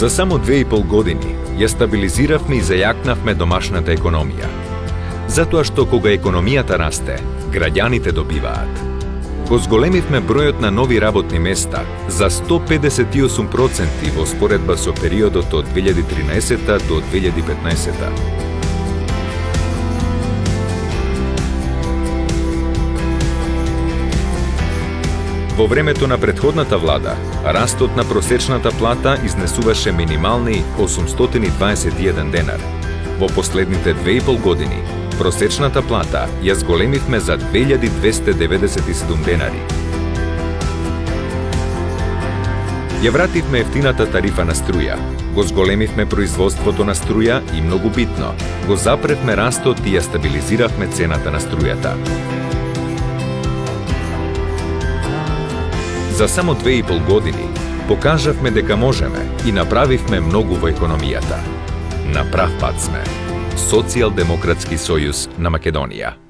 За само 2,5 години ја стабилизиравме и зајакнавме домашната економија. Затоа што кога економијата расте, граѓаните добиваат. Го зголемивме бројот на нови работни места за 158% во споредба со периодот од 2013 до 2015. Во времето на претходната влада, растот на просечната плата изнесуваше минимални 821 денар. Во последните 2,5 години, просечната плата ја зголемивме за 2297 денари. Ја вративме ефтината тарифа на струја, го зголемивме производството на струја и многу битно, го запревме растот и ја стабилизиравме цената на струјата. За само 2,5 години покажавме дека можеме и направивме многу во економијата. На прав пат сме. Социјалдемократски сојуз на Македонија.